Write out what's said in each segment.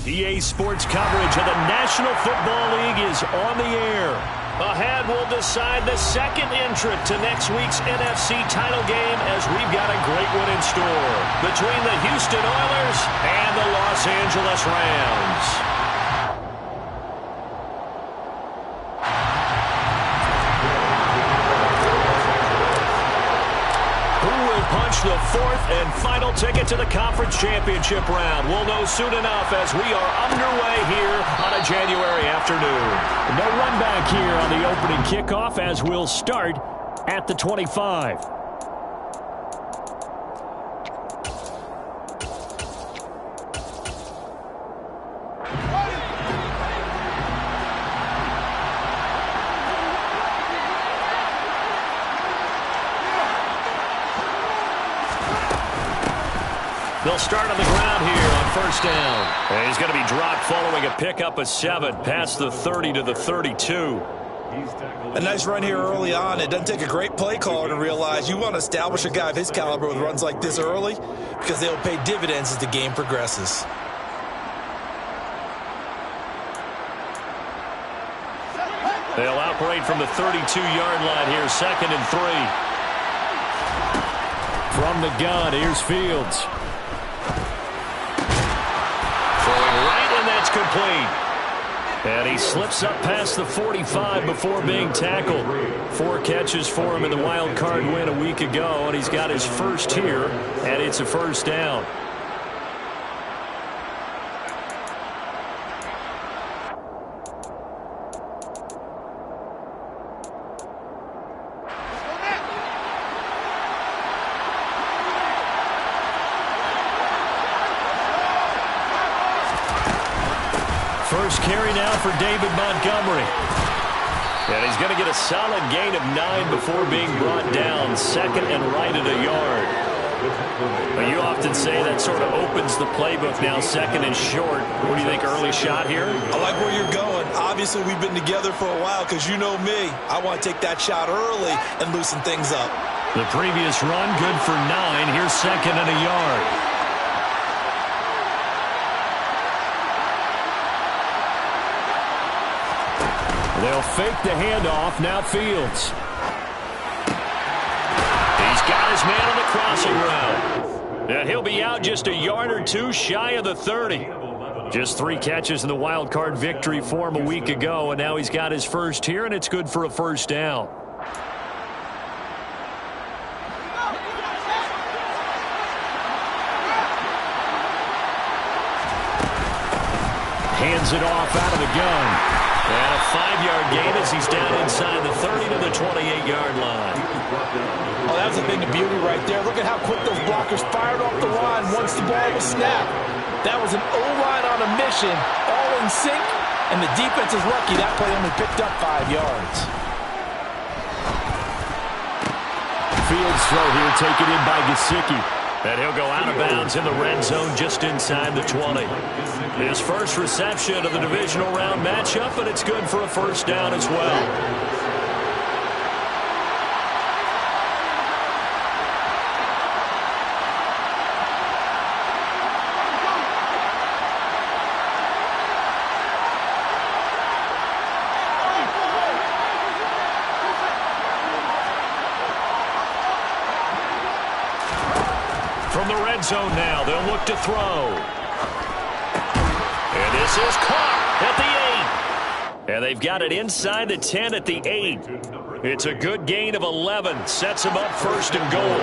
EA Sports coverage of the National Football League is on the air. Ahead, we'll decide the second entrant to next week's NFC title game as we've got a great one in store between the Houston Oilers and the Los Angeles Rams. Punch the fourth and final ticket to the conference championship round. We'll know soon enough as we are underway here on a January afternoon. No run back here on the opening kickoff as we'll start at the 25. They'll start on the ground here on first down. And he's going to be dropped following a pickup of 7 past the 30 to the 32. A nice run here early on. It doesn't take a great play caller to realize you want to establish a guy of his caliber with runs like this early because they'll pay dividends as the game progresses. They'll operate from the 32-yard line here, 2nd and 3. From the gun, here's Fields. Complete. And he slips up past the 45 before being tackled. 4 catches for him in the wild card win a week ago, and he's got his first here, and it's a first down. First carry now for David Montgomery. And he's going to get a solid gain of 9 before being brought down. 2nd and right at a yard. But you often say that sort of opens the playbook now, 2nd and short. What do you think, early shot here? I like where you're going. Obviously, we've been together for a while because you know me. I want to take that shot early and loosen things up. The previous run, good for 9. Here's 2nd and a yard. They'll fake the handoff. Now Fields. He's got his man on the crossing route. And he'll be out just a yard or 2 shy of the 30. Just 3 catches in the wild card victory for him a week ago, and now he's got his first here, and it's good for a first down. Hands it off out of the gun. And a 5-yard gain as he's down inside the 30 to the 28-yard line. Oh, that was a thing of beauty right there. Look at how quick those blockers fired off the line once the ball was snapped. That was an O-line on a mission, all in sync, and the defense is lucky that play only picked up 5 yards. Fields throw here taken in by Gesicki. And he'll go out of bounds in the red zone just inside the 20. His first reception of the divisional round matchup, and it's good for a first down as well. From the red zone now, they'll look to throw. And this is caught at the 8. And they've got it inside the 10 at the 8. It's a good gain of 11. Sets him up 1st and goal.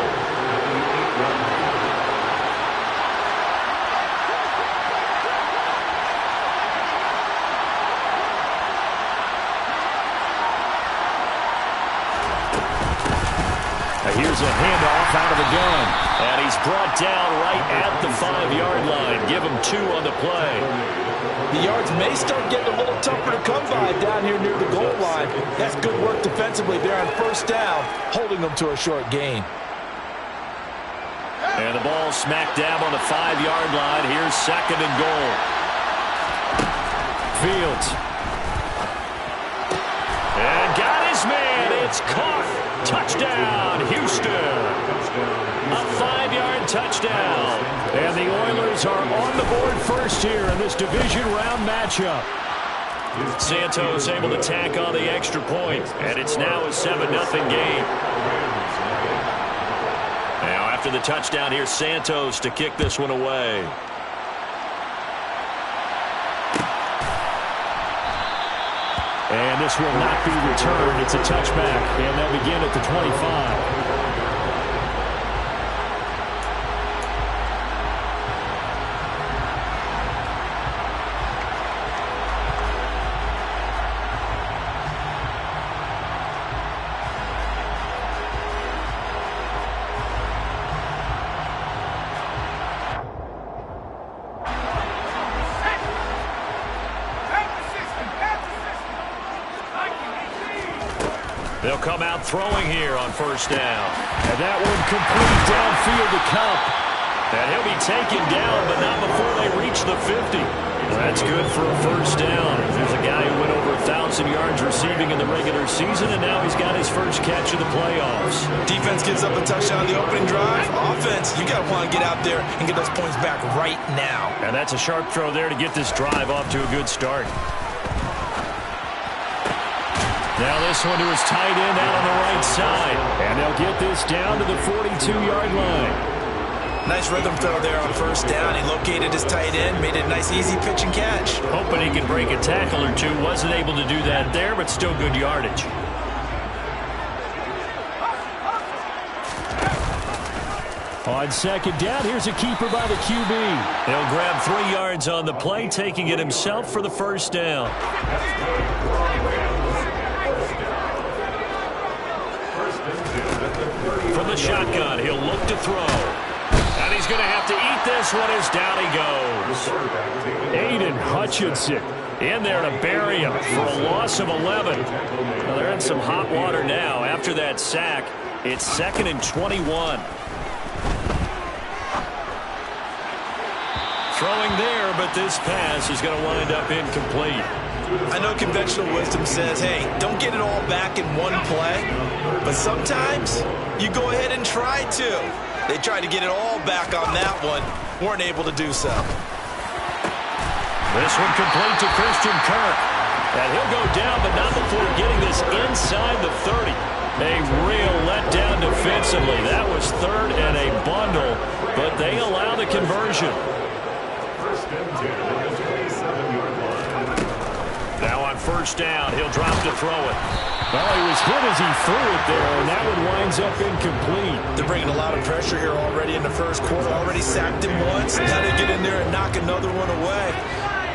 Here's a handoff out of the gun. And he's brought down right at the 5-yard line. Give him 2 on the play. The yards may start getting a little tougher to come by down here near the goal line. That's good work defensively there on first down, holding them to a short gain. And the ball smack dab on the 5-yard line. Here's 2nd and goal. Fields. And got his man. It's caught. Touchdown, Houston. A 5-yard touchdown. And the Oilers are on the board first first here in this division round matchup. Santos able to tack on the extra point, and it's now a 7-0 game. Now after the touchdown, here's Santos to kick this one away. And this will not be returned. It's a touchback, and they'll begin at the 25. They'll come out throwing here on first down. And that one complete downfield to Kupp. And he'll be taken down, but not before they reach the 50. Well, that's good for a first down. There's a guy who went over 1,000 yards receiving in the regular season, and now he's got his first catch of the playoffs. Defense gives up a touchdown on the opening drive. Offense, you got to want to get out there and get those points back right now. And that's a sharp throw there to get this drive off to a good start. Now this one to his tight end out on the right side. And they'll get this down to the 42-yard line. Nice rhythm throw there on first down. He located his tight end, made it a nice, easy pitch and catch. Hoping he can break a tackle or two. Wasn't able to do that there, but still good yardage. On second down, here's a keeper by the QB. He'll grab 3 yards on the play, taking it himself for the first down. From the shotgun, he'll look to throw. And he's going to have to eat this one as down he goes. Aiden Hutchinson in there to bury him for a loss of 11. Well, they're in some hot water now. After that sack, it's 2nd and 21. Throwing there, but this pass is going to wind up incomplete. I know conventional wisdom says, hey, don't get it all back in one play. But sometimes you go ahead and try to. They tried to get it all back on that one. Weren't able to do so. This one complete to Christian Kirk. And he'll go down, but not before getting this inside the 30. A real letdown defensively. That was 3rd and a bundle, but they allow the conversion. Now on first down, he'll drop to throw it. Well, he was hit as he threw it there, and that one winds up incomplete. They're bringing a lot of pressure here already in the first quarter. Already sacked him once. Now they get in there and knock another one away.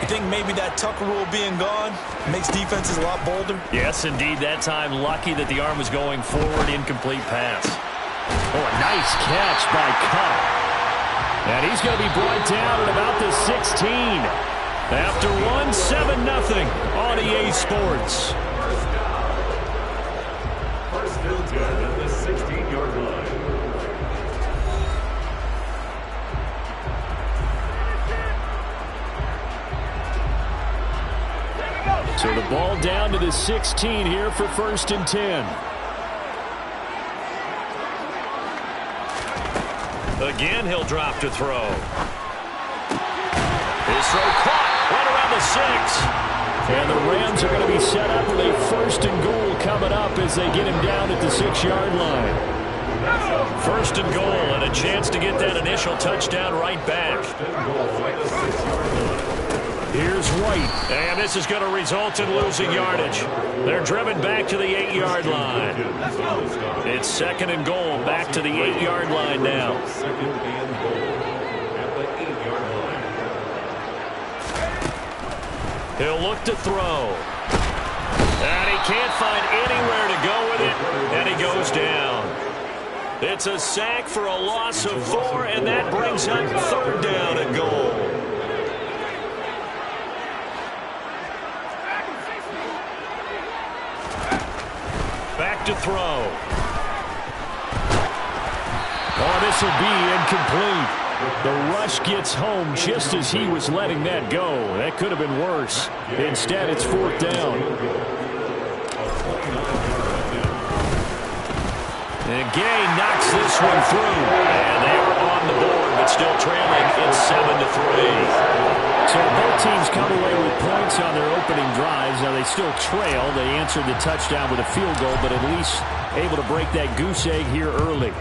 You think maybe that Tucker rule being gone makes defenses a lot bolder? Yes, indeed. That time, lucky that the arm was going forward. Incomplete pass. Oh, a nice catch by Kupp. And he's going to be brought down at about the 16. After one, 7-0 on EA Sports. First and 10 at the 16-yard line. So the ball down to the 16 here for 1st and 10. Again, he'll drop to throw. His throw caught right around the 6. And the Rams are going to be set up with a 1st and goal coming up as they get him down at the 6-yard line. 1st and goal and a chance to get that initial touchdown right back. Here's White. And this is going to result in losing yardage. They're driven back to the 8-yard line. It's 2nd and goal, back to the 8-yard line now. He'll look to throw. And he can't find anywhere to go with it, and he goes down. It's a sack for a loss of 4, and that brings up 3rd down and goal. Back to throw. Oh, this will be incomplete. The rush gets home just as he was letting that go. That could have been worse. Instead, it's 4th down. And Gay knocks this one through. And they are on the board, but still trailing. It's 7-3. So teams come away with points on their opening drives. Now, they still trail. They answered the touchdown with a field goal, but at least able to break that goose egg here early.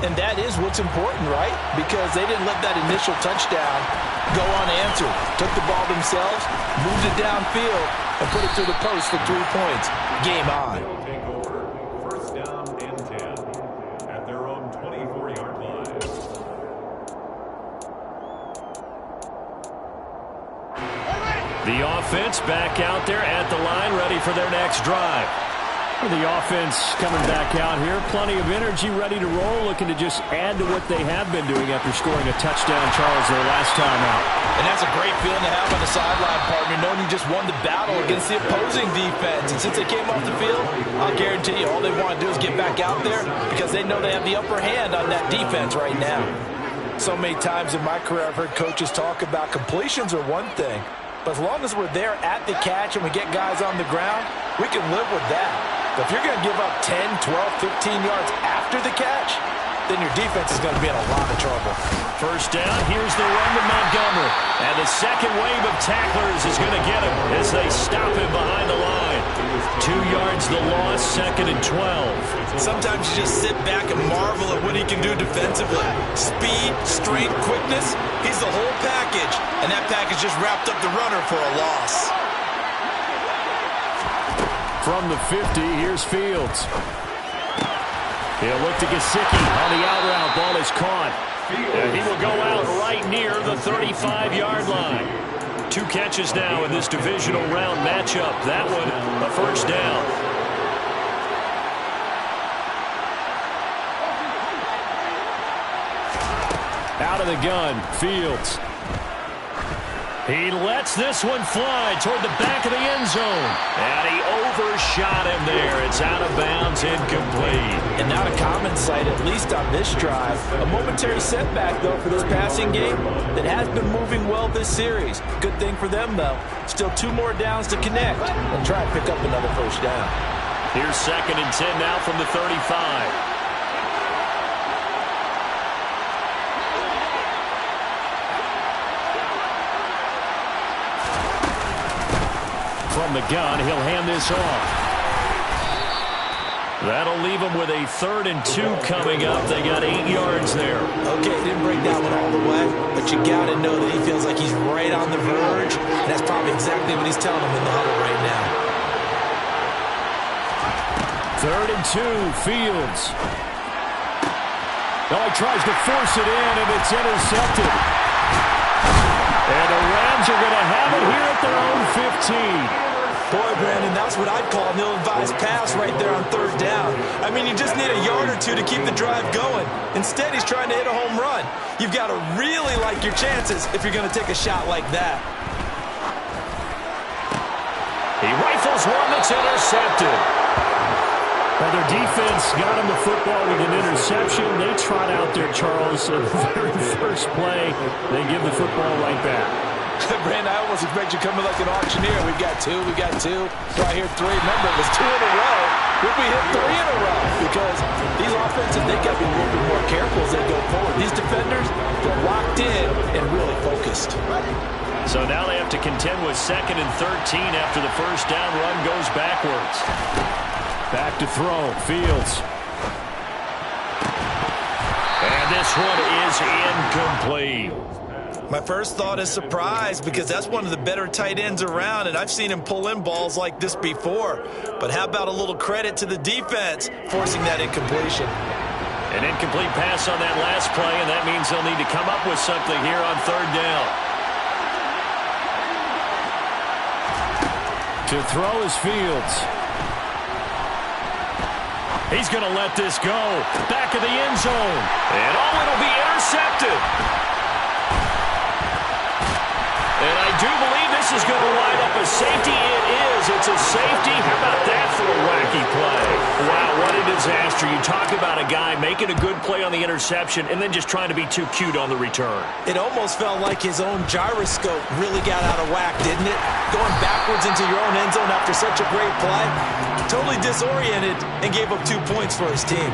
And that is what's important, right? Because they didn't let that initial touchdown go unanswered. Took the ball themselves, moved it downfield, and put it through the post for 3 points. Game on. They'll take over. First down and 10 at their own 24-yard line. The offense back out there at the line, ready for their next drive. The offense coming back out here. Plenty of energy, ready to roll, looking to just add to what they have been doing after scoring a touchdown, Charles, their last time out. And that's a great feeling to have on the sideline, partner, knowing you just won the battle against the opposing defense. And since they came off the field, I'll guarantee you all they want to do is get back out there because they know they have the upper hand on that defense right now. So many times in my career, I've heard coaches talk about completions are one thing, but as long as we're there at the catch and we get guys on the ground, we can live with that. But if you're going to give up 10, 12, 15 yards after the catch, then your defense is going to be in a lot of trouble. First down, here's the run to Montgomery. And the second wave of tacklers is going to get him as they stop him behind the line. 2 yards the loss, 2nd and 12. Sometimes you just sit back and marvel at what he can do defensively. Speed, strength, quickness, he's the whole package. And that package just wrapped up the runner for a loss. From the 50, here's Fields. He'll look to Gesicki on the out route. Ball is caught. And he will go out right near the 35-yard line. 2 catches now in this divisional round matchup. That one, a first down. Out of the gun, Fields. He lets this one fly toward the back of the end zone. And he overshot him there. It's out of bounds, incomplete. And not a common sight, at least on this drive. A momentary setback, though, for this passing game that has been moving well this series. Good thing for them, though. Still 2 more downs to connect and try and pick up another first down. Here's 2nd and 10 now from the 35. From the gun, he'll hand this off. That'll leave him with a 3rd and 2 coming up. They got 8 yards there. Okay, didn't break that one all the way, but you got to know that he feels like he's right on the verge, and that's probably exactly what he's telling him in the huddle right now. 3rd and 2, Fields. Oh, he tries to force it in, and it's intercepted. And the Rams are going to have it here at their own 15. Boy, Brandon, that's what I'd call an ill-advised pass right there on 3rd down. I mean, you just need a yard or 2 to keep the drive going. Instead, he's trying to hit a home run. You've got to really like your chances if you're going to take a shot like that. He rifles one that's intercepted. Well, their defense got him the football with an interception. They trot out there, Charles, at the very first play. They give the football right back. Brandon, I almost expect you coming like an auctioneer. We've got 2, we got 2. So I hear 3. Remember, it was 2 in a row. We'll be hit 3 in a row because these offenses, they got to be a little bit more careful as they go forward. These defenders, they're locked in and really focused. So now they have to contend with 2nd and 13 after the first down run goes backwards. Back to throw, Fields. And this one is incomplete. My first thought is surprise because that's one of the better tight ends around, and I've seen him pull in balls like this before. But how about a little credit to the defense forcing that incompletion? An incomplete pass on that last play, and that means they'll need to come up with something here on 3rd down. To throw is Fields. He's going to let this go. Back of the end zone. And it'll be intercepted. And I do believe this is going to line up a safety. It is. It's a safety. How about that for a wacky play? Wow, what a disaster. You talk about a guy making a good play on the interception and then just trying to be too cute on the return. It almost felt like his own gyroscope really got out of whack, didn't it? Going backwards into your own end zone after such a great play. Totally disoriented and gave up 2 points for his team.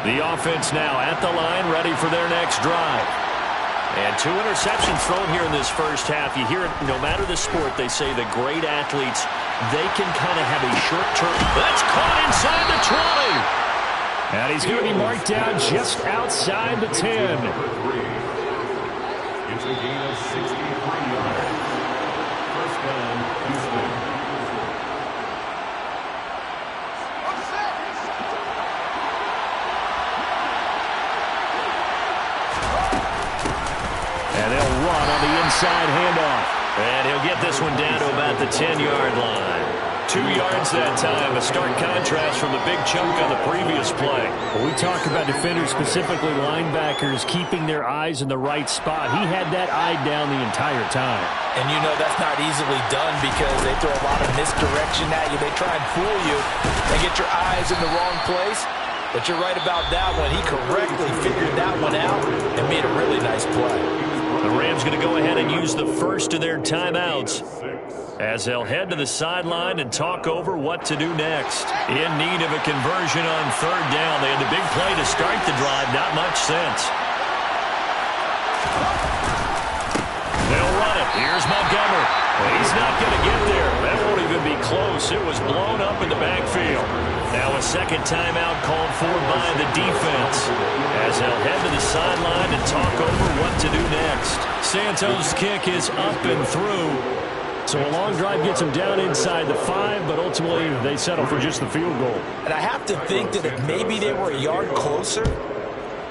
The offense now at the line, ready for their next drive. And 2 interceptions thrown here in this first half. You hear it, no matter the sport, they say the great athletes, they can kind of have a short-term. That's caught inside the 20. And he's going to be marked down just outside the 10. It's a gain of 63 yards. First down, Houston. And they'll run on the inside handoff. And he'll get this one down to about the 10-yard line. 2 yards that time, a stark contrast from the big chunk on the previous play. When we talk about defenders, specifically linebackers, keeping their eyes in the right spot, he had that eye down the entire time. And you know that's not easily done because they throw a lot of misdirection at you. They try and fool you and get your eyes in the wrong place. But you're right about that one. He correctly figured that one out and made a really nice play. The Rams going to go ahead and use the first of their timeouts as they'll head to the sideline and talk over what to do next. In need of a conversion on third down. They had the big play to start the drive. Not much sense. They'll run it. Here's Montgomery. He's not going to get there. That won't even be close. It was blown up in the backfield. Now a second timeout called for by the defense as they'll head to the sideline and talk over what to do next. Santos' kick is up and through. So a long drive gets them down inside the 5, but ultimately they settle for just the field goal. And I have to think that if maybe they were a yard closer,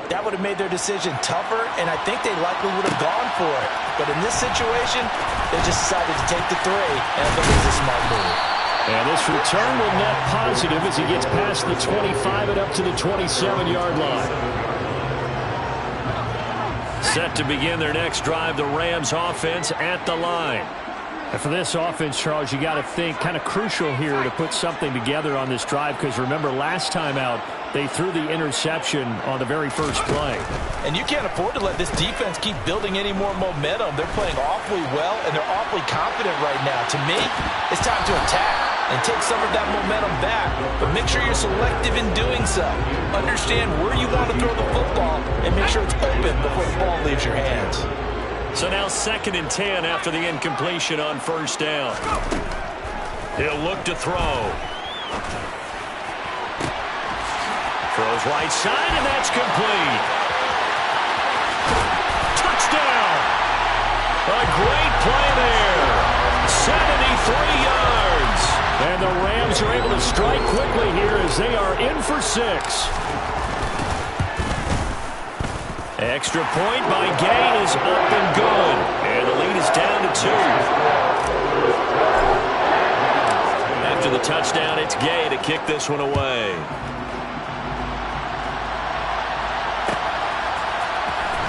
that would have made their decision tougher, and I think they likely would have gone for it. But in this situation, they just decided to take the 3, and I think it was a smart move. And this return will net positive as he gets past the 25 and up to the 27-yard line. Set to begin their next drive, the Rams offense at the line. And for this offense, Charles, you got to think kind of crucial here to put something together on this drive because remember last time out, they threw the interception on the very first play. And you can't afford to let this defense keep building any more momentum. They're playing awfully well, and they're awfully confident right now. To me, it's time to attack and take some of that momentum back, but make sure you're selective in doing so. Understand where you want to throw the football and make sure it's open before the ball leaves your hands. So now 2nd and 10 after the incompletion on first down. He'll look to throw. Throws right side, and that's complete. Touchdown! A great play there. 73 yards. And the Rams are able to strike quickly here as they are in for 6. Extra point by Gay is up and good. And the lead is down to 2. After the touchdown, it's Gay to kick this one away.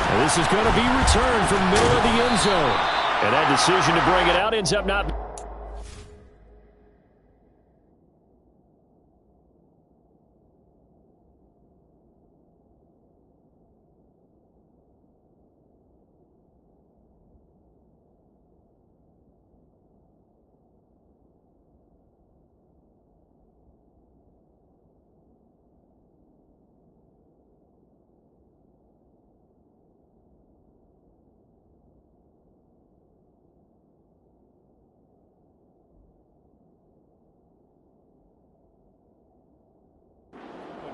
And this is going to be returned from middle of the end zone. And that decision to bring it out ends up not...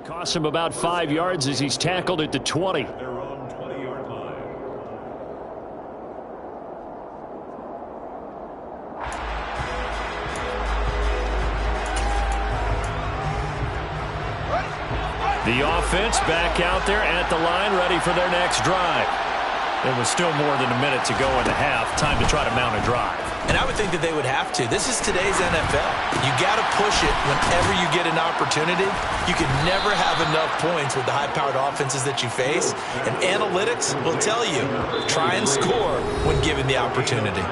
Costs him about 5 yards as he's tackled at the 20. Their own 20-yard line. The offense back out there at the line, ready for their next drive. There was still more than a minute to go in the half. Time to try to mount a drive. And I would think that they would have to. This is today's NFL. You got to push it whenever you get an opportunity. You can never have enough points with the high-powered offenses that you face. And analytics will tell you, try and score when given the opportunity.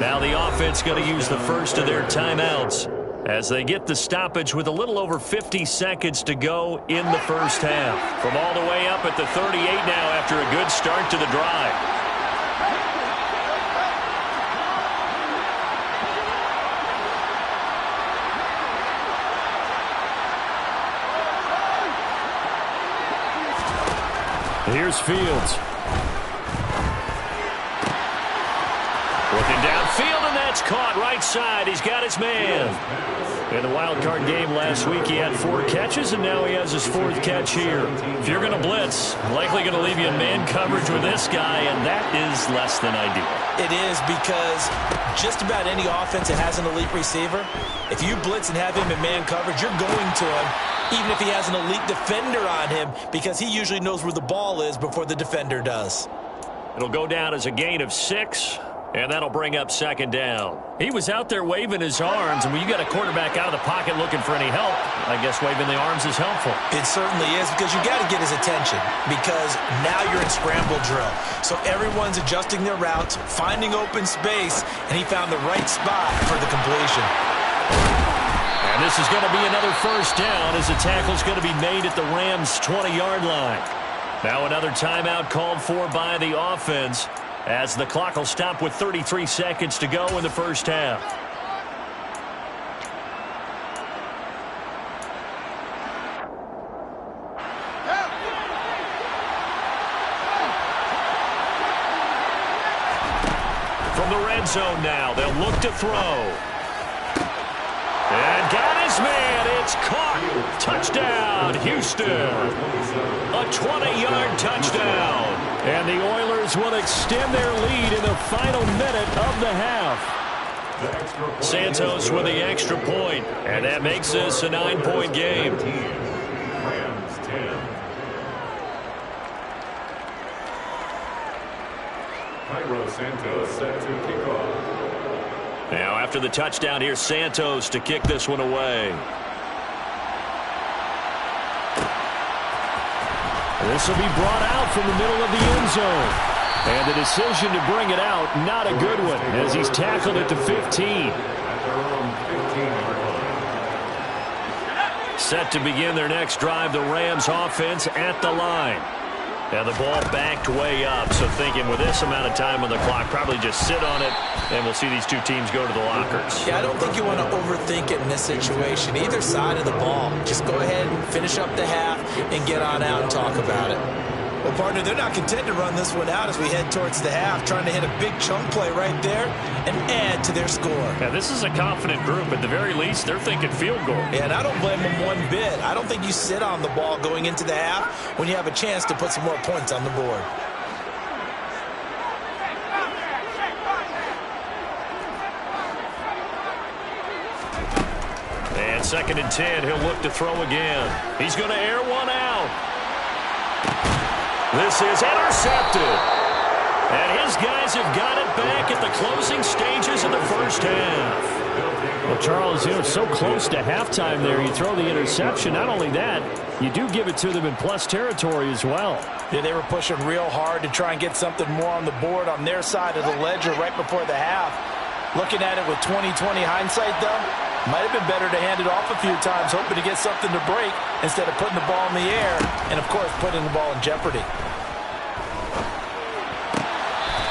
Now the offense going to use the first of their timeouts as they get the stoppage with a little over 50 seconds to go in the first half. From all the way up at the 38 now after a good start to the drive. Here's Fields. Looking downfield, and that's caught right side. He's got his man. In the wild card game last week, he had 4 catches, and now he has his 4th catch here. If you're going to blitz, likely going to leave you in man coverage with this guy, and that is less than ideal. It is, because just about any offense that has an elite receiver, if you blitz and have him in man coverage, you're going to him, even if he has an elite defender on him, because he usually knows where the ball is before the defender does. It'll go down as a gain of 6. And that'll bring up 2nd down. He was out there waving his arms, and when you got a quarterback out of the pocket looking for any help, I guess waving the arms is helpful. It certainly is, because you got to get his attention, because now you're in scramble drill. So everyone's adjusting their routes, finding open space, and he found the right spot for the completion. And this is going to be another 1st down as the tackle's going to be made at the Rams' 20-yard line. Now another timeout called for by the offense, as the clock will stop with 33 seconds to go in the 1st half. From the red zone now, they'll look to throw. And got his man. It's caught. Touchdown, Houston. A 20-yard touchdown. And the Oilers will extend their lead in the final minute of the half. Santos with the extra point, and that makes this a 9-point game. Rams 10. Cairo Santos set to kick off. Now after the touchdown, here's Santos to kick this one away. This will be brought out from the middle of the end zone. And the decision to bring it out, not a good one, as he's tackled at the 15. Set to begin their next drive, the Rams offense at the line. Now the ball backed way up, so thinking with this amount of time on the clock, probably just sit on it, and we'll see these two teams go to the lockers. Yeah, I don't think you want to overthink it in this situation. Either side of the ball, just go ahead and finish up the half and get on out and talk about it. Well, partner, they're not content to run this one out as we head towards the half, trying to hit a big chunk play right there and add to their score. Yeah, this is a confident group. At the very least, they're thinking field goal. Yeah, and I don't blame them one bit. I don't think you sit on the ball going into the half when you have a chance to put some more points on the board. And 2nd and 10, he'll look to throw again. He's going to air one out. This is intercepted. And his guys have got it back at the closing stages of the 1st half. Well, Charles, you know, so close to halftime there. You throw the interception. Not only that, you do give it to them in plus territory as well. Yeah, they were pushing real hard to try and get something more on the board on their side of the ledger right before the half. Looking at it with 20/20 hindsight, though, might have been better to hand it off a few times, hoping to get something to break instead of putting the ball in the air and, of course, putting the ball in jeopardy.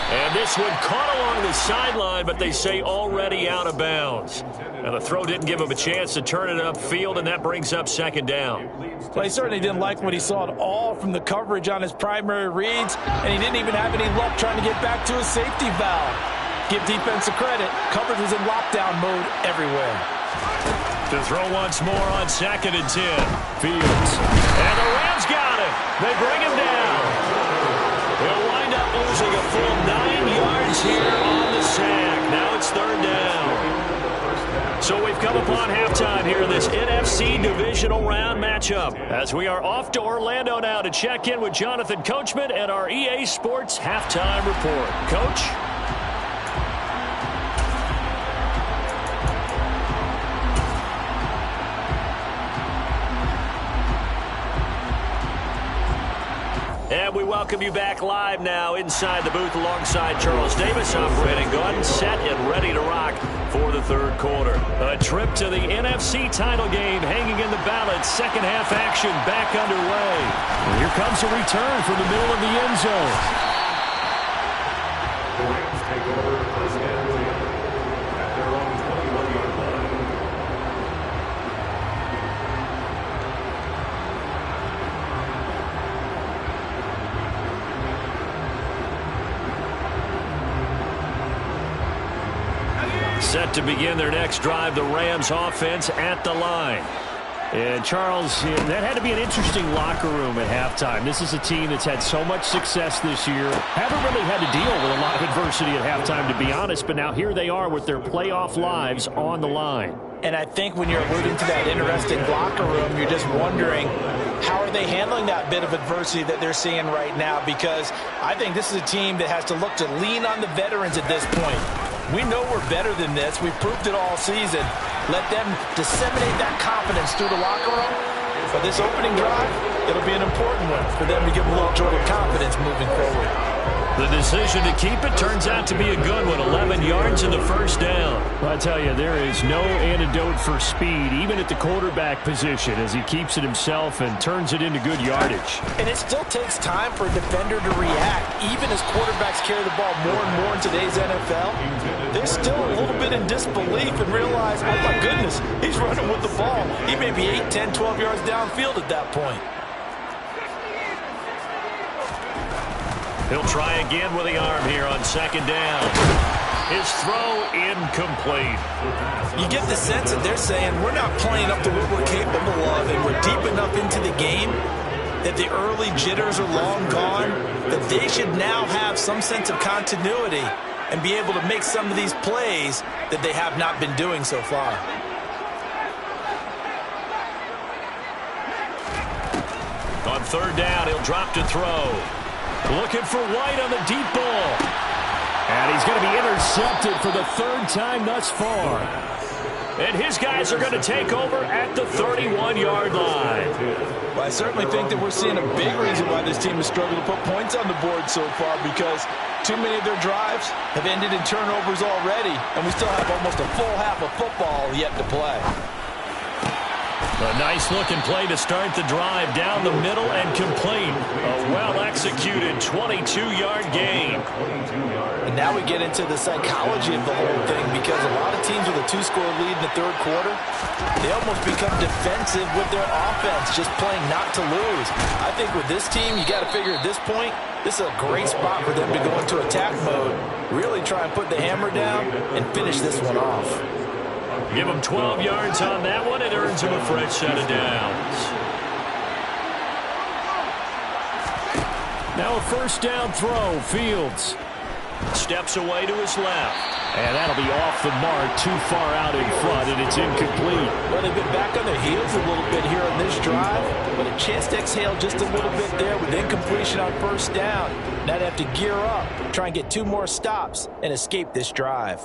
And this one caught along the sideline, but they say already out of bounds. Now, the throw didn't give him a chance to turn it upfield, and that brings up 2nd down. Well, he certainly didn't like what he saw at all from the coverage on his primary reads, and he didn't even have any luck trying to get back to his safety valve. Give defense a credit. Coverage was in lockdown mode everywhere. To throw once more on 2nd and 10. Fields. And the Rams got him. They bring him down. He'll wind up losing a full 9 yards here on the sack. Now it's 3rd down. So we've come upon halftime here in this NFC divisional round matchup, as we are off to Orlando now to check in with Jonathan Coachman and our EA Sports halftime report. Coach? And we welcome you back live now inside the booth alongside Charles Davis. I'm Brandon Gaudin, set and ready to rock for the 3rd quarter. A trip to the NFC title game hanging in the balance. 2nd half action back underway. And here comes a return from the middle of the end zone. The Rams take over 1st and 10 at their own 21-yard line. Set to begin their next drive, the Rams offense at the line. And Charles, that had to be an interesting locker room at halftime. This is a team that's had so much success this year. Haven't really had to deal with a lot of adversity at halftime, to be honest. But now here they are with their playoff lives on the line. And I think when you're alluding to that interesting locker room, you're just wondering, how are they handling that bit of adversity that they're seeing right now? Because I think this is a team that has to look to lean on the veterans at this point. We know we're better than this. We've proved it all season. Let them disseminate that confidence through the locker room. For this opening drive, it'll be an important one for them to give them a little jolt of confidence moving forward. The decision to keep it turns out to be a good one. 11 yards in the first down. Well, I tell you, there is no antidote for speed, even at the quarterback position, as he keeps it himself and turns it into good yardage. And it still takes time for a defender to react, even as quarterbacks carry the ball more and more in today's NFL. They're still a little bit in disbelief and realize, oh my goodness, he's running with the ball. He may be 8, 10, 12 yards downfield at that point. He'll try again with the arm here on second down. His throw incomplete. You get the sense that they're saying we're not playing up to what we're capable of, and we're deep enough into the game that the early jitters are long gone, that they should now have some sense of continuity and be able to make some of these plays that they have not been doing so far. On third down, he'll drop to throw. Looking for White on the deep ball. And he's going to be intercepted for the third time thus far. And his guys are going to take over at the 31-yard line. Well, I certainly think that we're seeing a big reason why this team has struggled to put points on the board so far, because too many of their drives have ended in turnovers already, and we still have almost a full half of football yet to play. A nice-looking play to start the drive down the middle and complete. A well-executed 22-yard gain. And now we get into the psychology of the whole thing, because a lot of teams with a 2-score lead in the third quarter, they almost become defensive with their offense, just playing not to lose. I think with this team, you got to figure at this point, this is a great spot for them to go into attack mode, really try and put the hammer down and finish this one off. Give him 12 yards on that one. It earns him a fresh set of downs. Now a first down throw. Fields steps away to his left. And that'll be off the mark, too far out in front, and it's incomplete. Well, they've been back on their heels a little bit here on this drive, but a chance to exhale just a little bit there with incompletion on first down. Now they have to gear up, try and get 2 more stops, and escape this drive.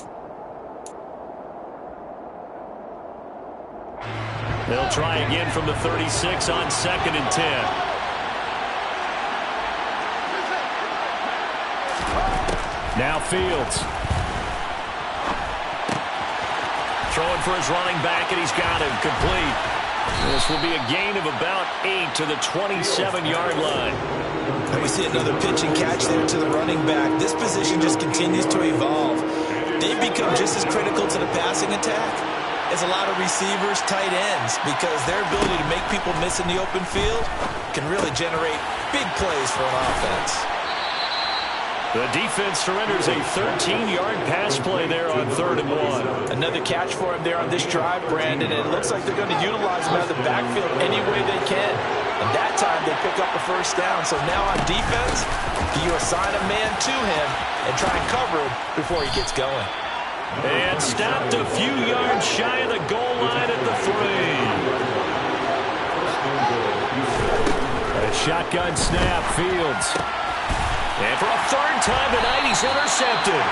They'll try again from the 36 on second and 10. Now Fields. Throwing for his running back, and he's got him complete. This will be a gain of about 8 to the 27-yard line. And we see another pitch and catch there to the running back. This position just continues to evolve. They've become just as critical to the passing attack as a lot of receivers, tight ends, because their ability to make people miss in the open field can really generate big plays for an offense. The defense surrenders a 13-yard pass play there on 3rd and 1. Another catch for him there on this drive, Brandon, and it looks like they're going to utilize him out of the backfield any way they can. And that time they pick up a first down. So now on defense, do you assign a man to him and try and cover him before he gets going? And stopped a few yards shy of the goal line at the 3. A shotgun snap, Fields. And for a third time tonight, he's intercepted.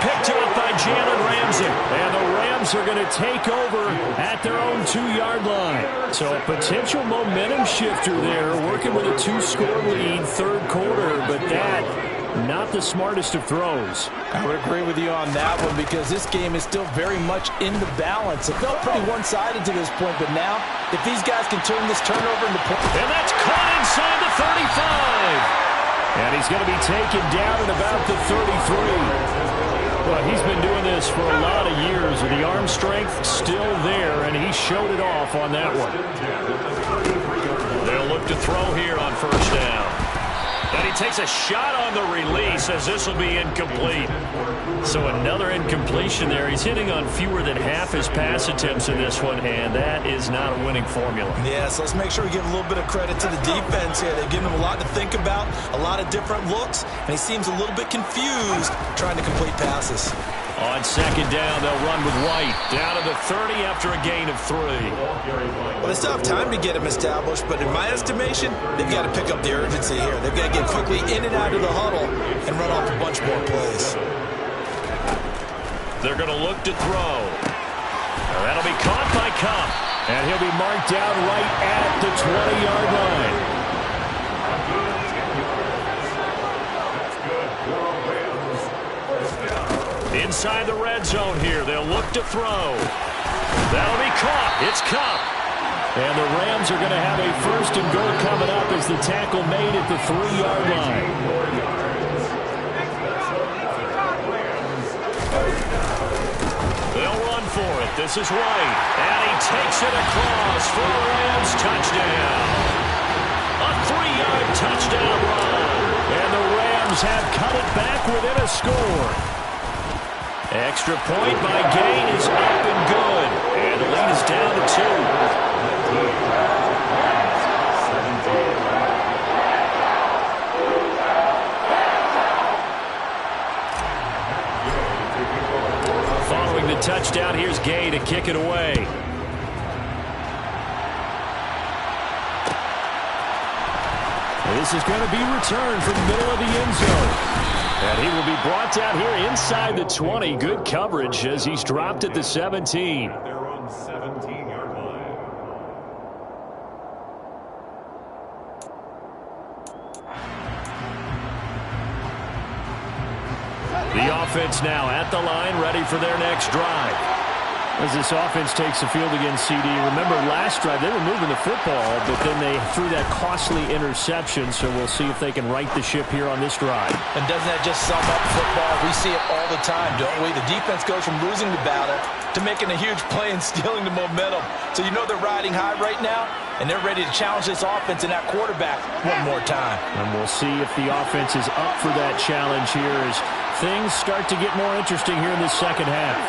Picked up by Jalen Ramsey. And the Rams are going to take over at their own 2-yard line. So a potential momentum shifter there, working with a 2-score lead, third quarter, but that not the smartest of throws. I would agree with you on that one, because this game is still very much in the balance. It felt pretty one-sided to this point, but now if these guys can turn this turnover into points. And that's caught inside the 35. And he's going to be taken down at about the 33. Well, he's been doing this for a lot of years, and the arm strength still there, and he showed it off on that one. They'll look to throw here on first down. And he takes a shot on the release as this will be incomplete. So another incompletion there. He's hitting on fewer than half his pass attempts in this one, and that is not a winning formula. Yeah, so let's make sure we give a little bit of credit to the defense here. They've given him a lot to think about, a lot of different looks, and he seems a little bit confused trying to complete passes. On second down, they'll run with White. Down to the 30 after a gain of 3. Well, they still have time to get him established, but in my estimation, they've got to pick up the urgency here. They've got to get quickly in and out of the huddle and run off a bunch more plays. They're going to look to throw. Now that'll be caught by Kupp. And he'll be marked down right at the 20-yard line. Inside the red zone here, they'll look to throw. That'll be caught. It's Kupp. And the Rams are going to have a first and goal coming up as the tackle made at the 3-yard line. They'll run for it. This is White. And he takes it across for a Rams touchdown. A 3-yard touchdown run. And the Rams have cut it back within a score. Extra point by Gain is up and good. And the lead is down to 2. Following the touchdown, here's Gay to kick it away. This is going to be returned from the middle of the end zone. And he will be brought down here inside the 20. Good coverage as he's dropped at the 17. They're on 17-yard line. The offense now at the line, ready for their next drive. As this offense takes the field against CD, remember last drive they were moving the football, but then they threw that costly interception, so we'll see if they can right the ship here on this drive. And doesn't that just sum up football? We see it all the time, don't we? The defense goes from losing the battle to making a huge play and stealing the momentum. So you know they're riding high right now, and they're ready to challenge this offense and that quarterback one more time. And we'll see if the offense is up for that challenge here as things start to get more interesting here in the second half.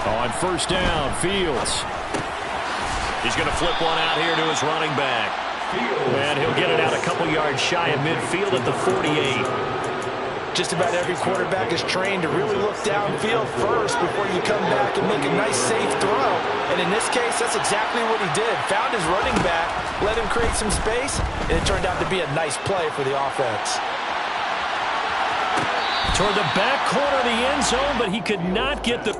On first down, Fields. He's going to flip one out here to his running back. And he'll get it out a couple yards shy of midfield at the 48. Just about every quarterback is trained to really look downfield first before you come back and make a nice, safe throw. And in this case, that's exactly what he did. Found his running back, let him create some space, and it turned out to be a nice play for the offense. Toward the back corner of the end zone, but he could not get the...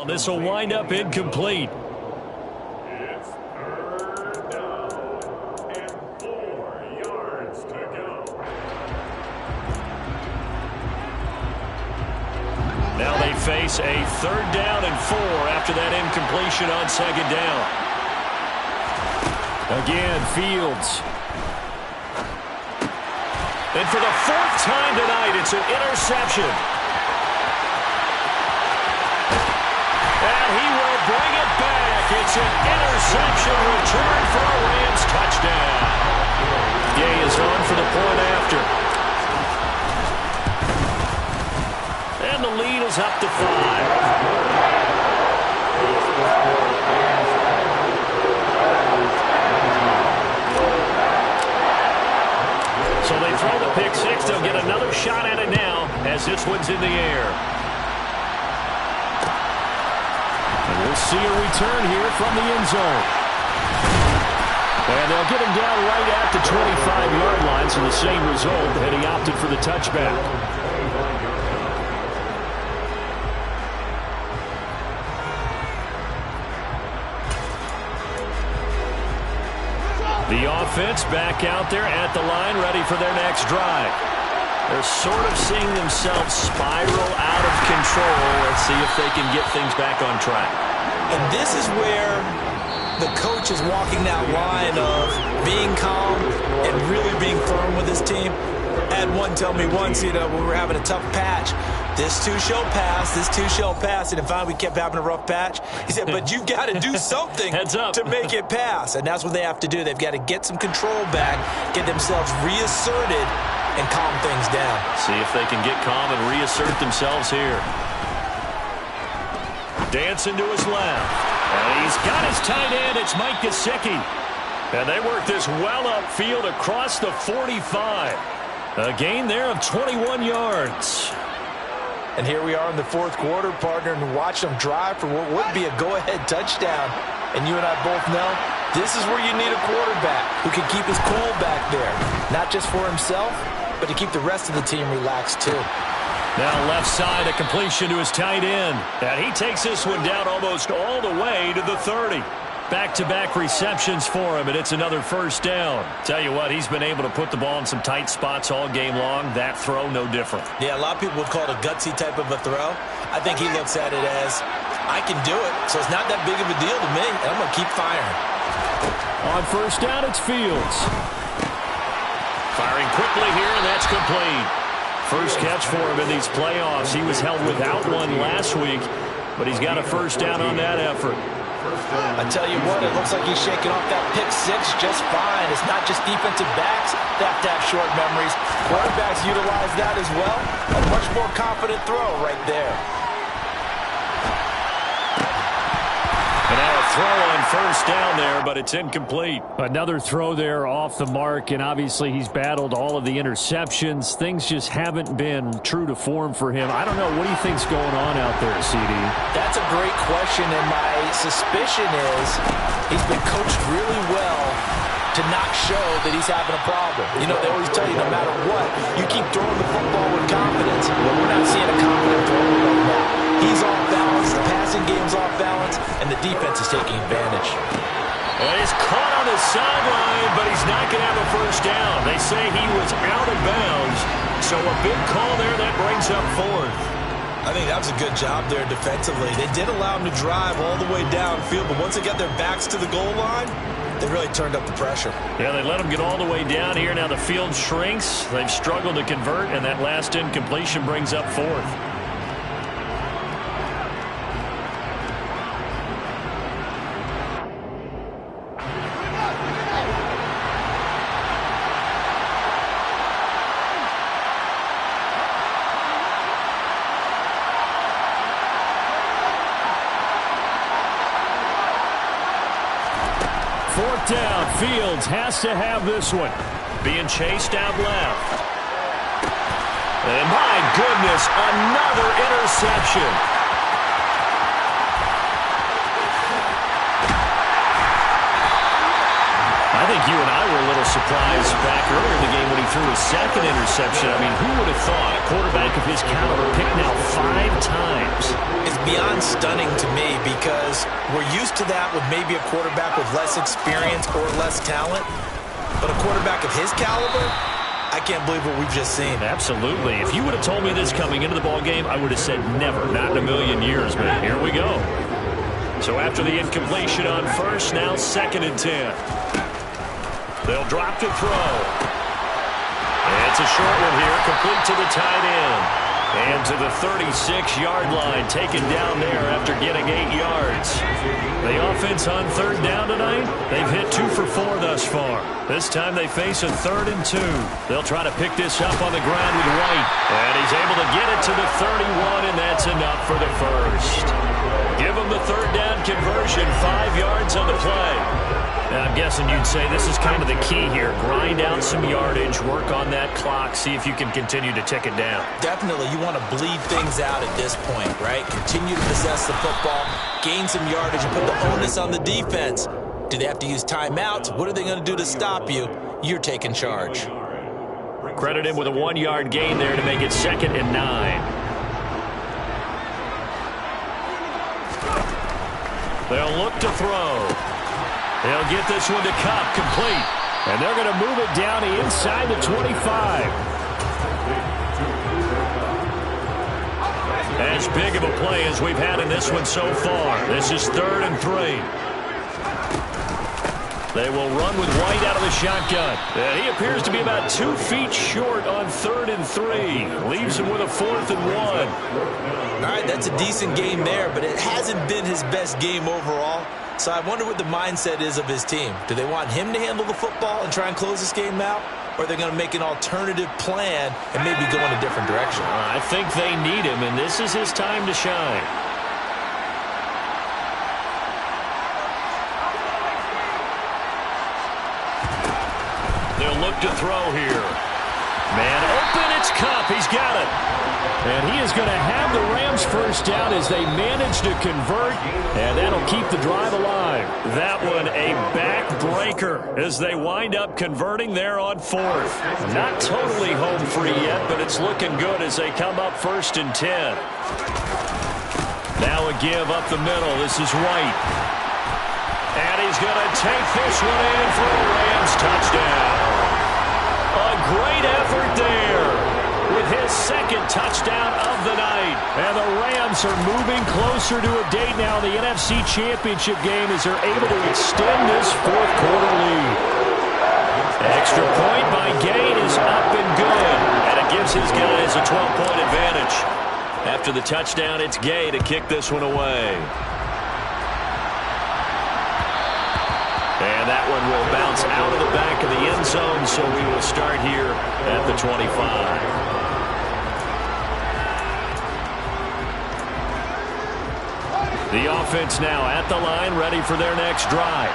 This will wind up incomplete. It's third down and 4 yards to go. Now they face a 3rd down and 4 after that incompletion on 2nd down. Again, Fields. And for the 4th time tonight, it's an interception. And he will bring it back. It's an interception return for a Rams touchdown. Gay is on for the point after. And the lead is up to 5. So they throw the pick six. They'll get another shot at it now as this one's in the air. And we'll see a return here from the end zone. And they'll get him down right at the 25-yard line, so the same result, and he opted for the touchback. The offense back out there at the line, ready for their next drive. They're sort of seeing themselves spiral out of control. Let's see if they can get things back on track. And this is where the coach is walking that line of being calm and really being firm with his team. I had one tell me once, when we were having a tough patch, this too shall pass, this too shall pass. And finally we kept having a rough patch. He said, but you've got to do something to make it pass. And that's what they have to do. They've got to get some control back, get themselves reasserted, and calm things down. See if they can get calm and reassert themselves here. Dancing to his left. And he's got his tight end. It's Mike Gesicki. And they work this well upfield across the 45. A gain there of 21 yards. And here we are in the fourth quarter, partner, and watch them drive for what would be a go-ahead touchdown. And you and I both know this is where you need a quarterback who can keep his cool back there. Not just for himself, but to keep the rest of the team relaxed too. Now left side, a completion to his tight end. And he takes this one down almost all the way to the 30. Back-to-back receptions for him, and it's another first down. Tell you what, he's been able to put the ball in some tight spots all game long. That throw, no different. Yeah, a lot of people would call it a gutsy type of a throw. I think he looks at it as, I can do it, so it's not that big of a deal to me, and I'm going to keep firing. On first down, it's Fields. Firing quickly here, and that's complete. First catch for him in these playoffs. He was held without one last week, but he's got a first down on that effort. I tell you what, it looks like he's shaking off that pick six just fine. It's not just defensive backs that have to have short memories. Quarterbacks utilize that as well. A much more confident throw right there. And now a throw on first down there, but it's incomplete. Another throw there off the mark, and obviously he's battled all of the interceptions. Things just haven't been true to form for him. I don't know. What do you think's going on out there, CD? That's a great question, and my suspicion is he's been coached really well to not show that he's having a problem. You know, they always tell you no matter what, you keep throwing the football with confidence. But we're not seeing a confident thrower right now. He's off balance, the passing game's off balance, and the defense is taking advantage. Well, he's caught on his sideline, but he's not going to have a first down. They say he was out of bounds, so a big call there that brings up fourth. I think that was a good job there defensively. They did allow him to drive all the way downfield, but once they got their backs to the goal line, they really turned up the pressure. Yeah, they let him get all the way down here. Now the field shrinks. They've struggled to convert, and that last incompletion brings up fourth. Fourth down, Fields has to have this one. Being chased out left. And my goodness, another interception. I think you and I were a little surprised back earlier in the game when he threw his second interception. I mean, who would have thought a quarterback of his caliber picked now 5 times? It's beyond stunning to me because we're used to that with maybe a quarterback with less experience or less talent. But a quarterback of his caliber, I can't believe what we've just seen. Absolutely. If you would have told me this coming into the ballgame, I would have said never, not in a million years. But here we go. So after the incompletion on first, now 2nd and 10. They'll drop to throw. It's a short one here, complete to the tight end. And to the 36-yard line, taken down there after getting 8 yards. The offense on 3rd down tonight, they've hit 2 for 4 thus far. This time they face a 3rd and 2. They'll try to pick this up on the ground with White. And he's able to get it to the 31, and that's enough for the first. Give him the 3rd down conversion, 5 yards on the play. Now, I'm guessing you'd say this is kind of the key here. Grind out some yardage, work on that clock, see if you can continue to tick it down. Definitely, you want to bleed things out at this point, right? Continue to possess the football, gain some yardage, and put the onus on the defense. Do they have to use timeouts? What are they going to do to stop you? You're taking charge. Credit him with a 1-yard gain there to make it 2nd and 9. They'll look to throw. They'll get this one to Kupp, complete. And they're going to move it down to inside the 25. As big of a play as we've had in this one so far. This is 3rd and 3. They will run with White out of the shotgun. And he appears to be about 2 feet short on 3rd and 3. Leaves him with a 4th and 1. All right, that's a decent game there, but it hasn't been his best game overall. So I wonder what the mindset is of his team. Do they want him to handle the football and try and close this game out? Or are they going to make an alternative plan and maybe go in a different direction? I think they need him, and this is his time to shine. They'll look to throw here. Man open, it's Kupp. He's got it. And he is going to have the Rams first down as they manage to convert, and that'll keep the drive alive. That one a backbreaker as they wind up converting there on 4th. Not totally home free yet, but it's looking good as they come up 1st and 10. Now a give up the middle. This is White. And he's going to take this one in for a Rams touchdown. A great effort there with his 2nd touchdown of the night. And the Rams are moving closer to a date now in the NFC Championship game as they're able to extend this 4th quarter lead. Extra point by Gay is up and good. And it gives his guys a 12-point advantage. After the touchdown, it's Gay to kick this one away. And that one will bounce out of the back of the end zone, so we will start here at the 25. The offense now at the line, ready for their next drive.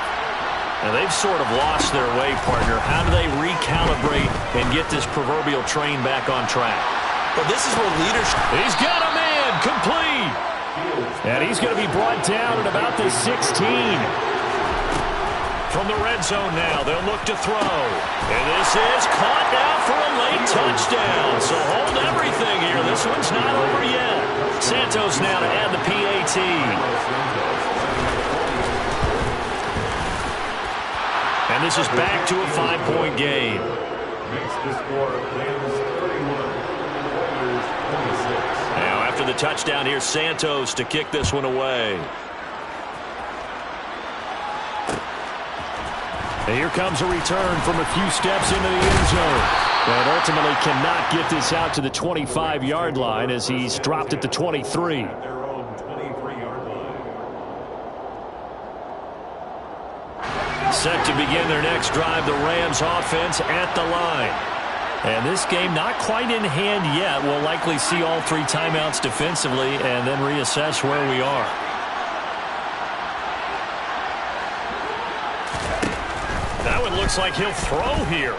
Now they've sort of lost their way, partner. How do they recalibrate and get this proverbial train back on track? Well, this is where leadership... He's got a man, complete. And he's going to be brought down at about the 16. From the red zone now, they'll look to throw. And this is caught now for a late touchdown. So hold everything here. This one's not over yet. Santos now to add the PAT. And this is back to a 5-point game. Makes the score Rams 31, Warriors 26. Now after the touchdown, here's Santos to kick this one away. And here comes a return from a few steps into the end zone. But ultimately cannot get this out to the 25-yard line as he's dropped at the 23. Their own 23-yard line. Set to begin their next drive, the Rams offense at the line. And this game not quite in hand yet. We'll likely see all 3 timeouts defensively and then reassess where we are. Looks like he'll throw here.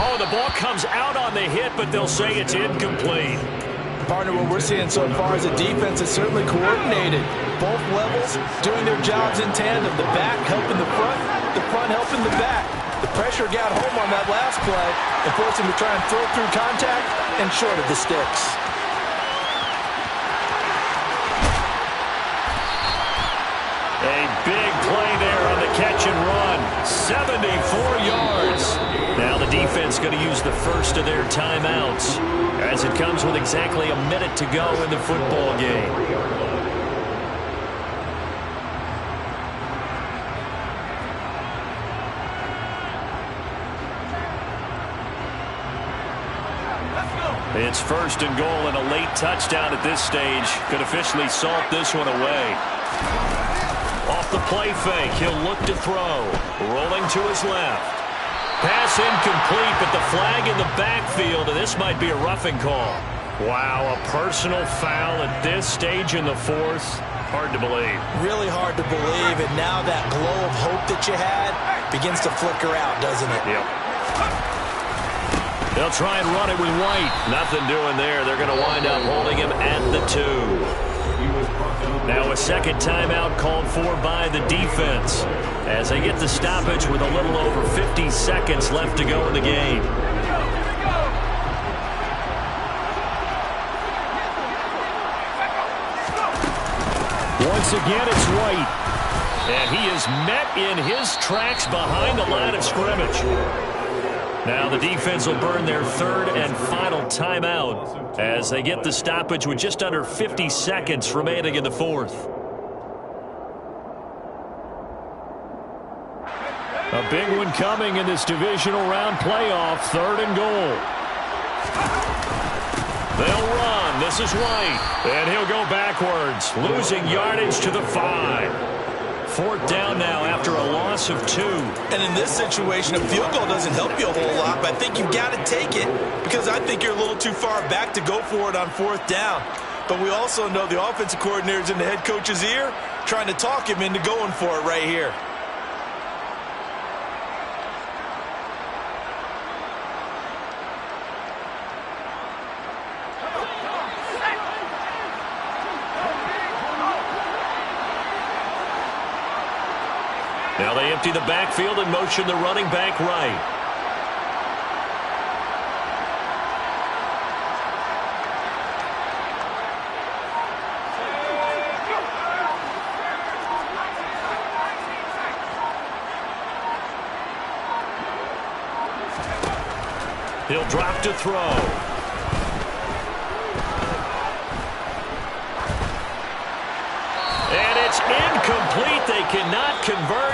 Oh, the ball comes out on the hit, but they'll say it's incomplete. Partner, what we're seeing so far is a defense that's certainly coordinated. Both levels doing their jobs in tandem. The back helping the front helping the back. The pressure got home on that last play and forced him to try and throw through contact and short of the sticks. A big play there on the catch and run. 74 yards. Now the defense going to use the first of their timeouts as it comes with exactly a minute to go in the football game. It's 1st and goal, and a late touchdown at this stage could officially salt this one away. Off the play fake, he'll look to throw. Rolling to his left. Pass incomplete, but the flag in the backfield, and this might be a roughing call. Wow, a personal foul at this stage in the 4th. Hard to believe. Really hard to believe, and now that glow of hope that you had begins to flicker out, doesn't it? Yep. They'll try and run it with White. Nothing doing there. They're going to wind up holding him at the 2. Now a second timeout called for by the defense as they get the stoppage with a little over 50 seconds left to go in the game. Once again, it's White. And he is met in his tracks behind the line of scrimmage. Now the defense will burn their 3rd and final timeout as they get the stoppage with just under 50 seconds remaining in the 4th. A big one coming in this divisional round playoff, 3rd and goal. They'll run. This is White. And he'll go backwards, losing yardage to the 5. 4th down now after a loss of 2. And in this situation, a field goal doesn't help you a whole lot, but I think you've got to take it because I think you're a little too far back to go for it on 4th down. But we also know the offensive coordinator's in the head coach's ear trying to talk him into going for it right here. Now they empty the backfield and motion the running back right. He'll drop to throw. Incomplete. They cannot convert